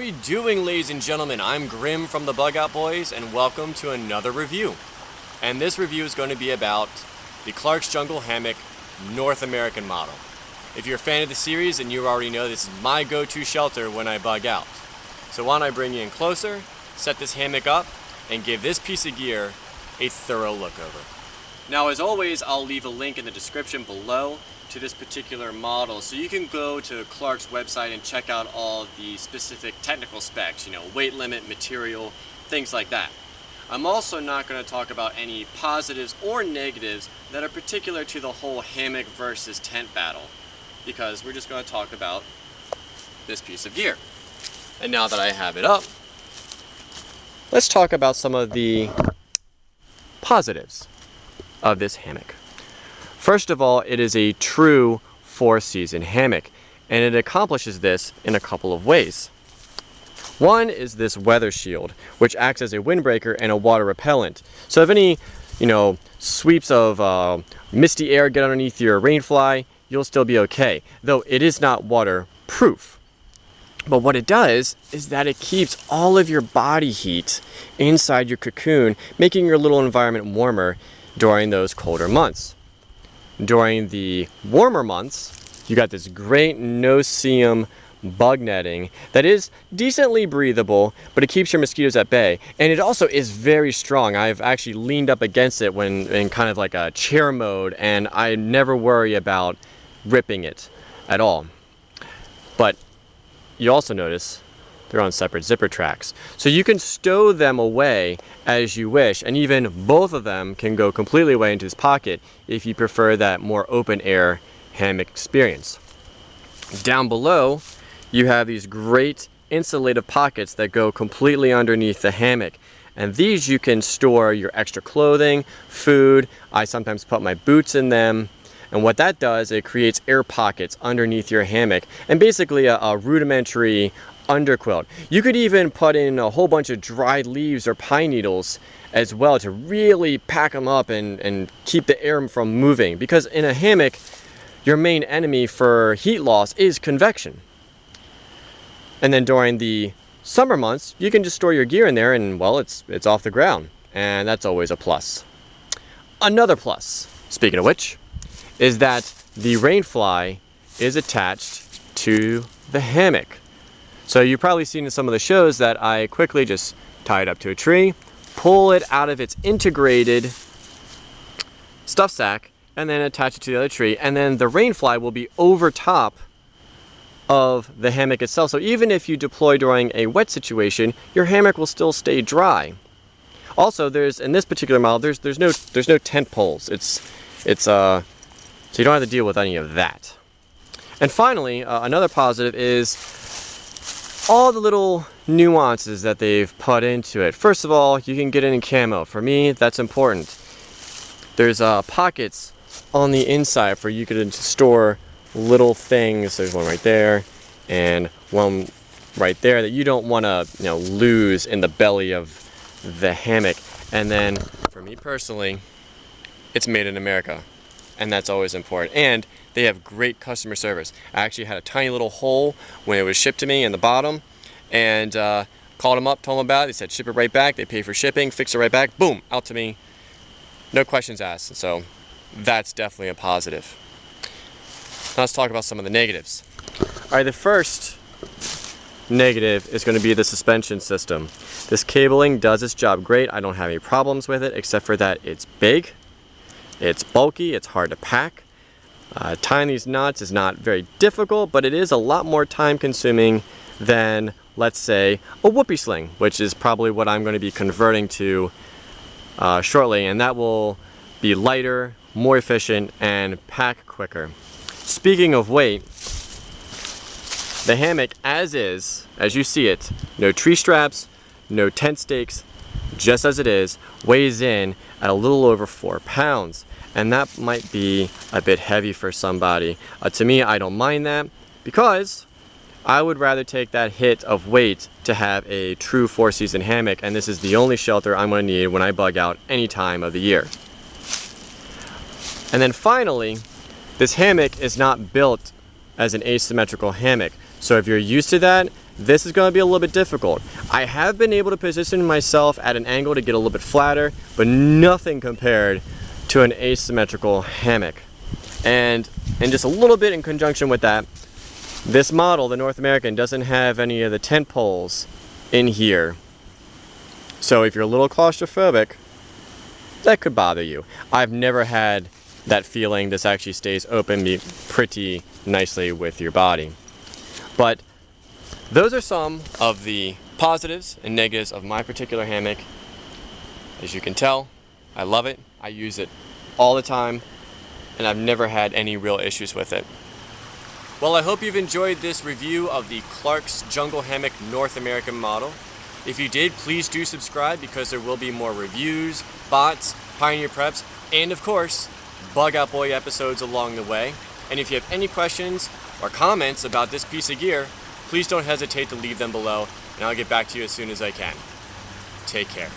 we doing, ladies and gentlemen? I'm Grimm from the Bug Out Boys, and welcome to another review. And this review is going to be about the Clark's Jungle Hammock North American model. If you're a fan of the series, then you already know this is my go-to shelter when I bug out. So why don't I bring you in closer, set this hammock up, and give this piece of gear a thorough look over. Now, as always, I'll leave a link in the description below to this particular model, so you can go to Clark's website and check out all the specific technical specs, weight limit, material, things like that. I'm also not going to talk about any positives or negatives that are particular to the whole hammock versus tent battle, because we're just going to talk about this piece of gear. And now that I have it up, let's talk about some of the positives of this hammock. First of all, it is a true four-season hammock, and it accomplishes this in a couple of ways. One is this weather shield, which acts as a windbreaker and a water repellent. So if any, sweeps of misty air get underneath your rainfly, you'll still be okay, though it is not waterproof. But what it does is that it keeps all of your body heat inside your cocoon, making your little environment warmer during those colder months. During the warmer months, you got this great no Seeum bug netting that is decently breathable, but it keeps your mosquitoes at bay. And it also is very strong. I've actually leaned up against it when in kind of like a chair mode, and I never worry about ripping it at all. But you also notice they're on separate zipper tracks. So you can stow them away as you wish, and even both of them can go completely away into this pocket if you prefer that more open air hammock experience. Down below, you have these great insulated pockets that go completely underneath the hammock. And these you can store your extra clothing, food. I sometimes put my boots in them. And what that does, it creates air pockets underneath your hammock, and basically a rudimentary underquilt. You could even put in a whole bunch of dried leaves or pine needles as well to really pack them up and keep the air from moving, because in a hammock your main enemy for heat loss is convection. And then during the summer months you can just store your gear in there and, well, it's off the ground, and that's always a plus. Another plus, speaking of which, is that the rainfly is attached to the hammock. So you've probably seen in some of the shows that I quickly just tie it up to a tree, pull it out of its integrated stuff sack, and then attach it to the other tree, and then the rainfly will be over top of the hammock itself. So even if you deploy during a wet situation, your hammock will still stay dry. Also, in this particular model, there's no tent poles. So you don't have to deal with any of that. And finally, another positive is all the little nuances that they've put into it. First of all, you can get it in camo. For me, that's important. There's pockets on the inside for you to store little things. There's one right there and one right there that you don't want to lose in the belly of the hammock. And then for me personally, it's made in America, and that's always important. And they have great customer service. I actually had a tiny little hole when it was shipped to me in the bottom, and called them up, told them about it. They said ship it right back. They pay for shipping, fix it right back, boom, out to me. No questions asked. So that's definitely a positive. Now let's talk about some of the negatives. All right, the first negative is going to be the suspension system. This cabling does its job great. I don't have any problems with it, except for that it's big, it's bulky, it's hard to pack. Tying these knots is not very difficult, but it is a lot more time consuming than, let's say, a whoopee sling, which is probably what I'm going to be converting to shortly, and that will be lighter, more efficient, and pack quicker. Speaking of weight, the hammock as is, as you see it, no tree straps, no tent stakes, just as it is, weighs in at a little over 4 pounds. And that might be a bit heavy for somebody. To me, I don't mind that, because I would rather take that hit of weight to have a true four-season hammock, and this is the only shelter I'm going to need when I bug out any time of the year. And then finally, this hammock is not built as an asymmetrical hammock. So if you're used to that, this is going to be a little bit difficult. I have been able to position myself at an angle to get a little bit flatter, but nothing compared to an asymmetrical hammock. And just a little bit in conjunction with that, this model, the North American, doesn't have any of the tent poles in here. So if you're a little claustrophobic, that could bother you. I've never had that feeling. This actually stays open pretty nicely with your body. But those are some of the positives and negatives of my particular hammock. As you can tell, I love it. I use it all the time, and I've never had any real issues with it. Well, I hope you've enjoyed this review of the Clark's Jungle Hammock North American model. If you did, please do subscribe, because there will be more reviews, bots, Pioneer preps, and of course, Bug Out Boy episodes along the way. And if you have any questions or comments about this piece of gear, please don't hesitate to leave them below, and I'll get back to you as soon as I can. Take care.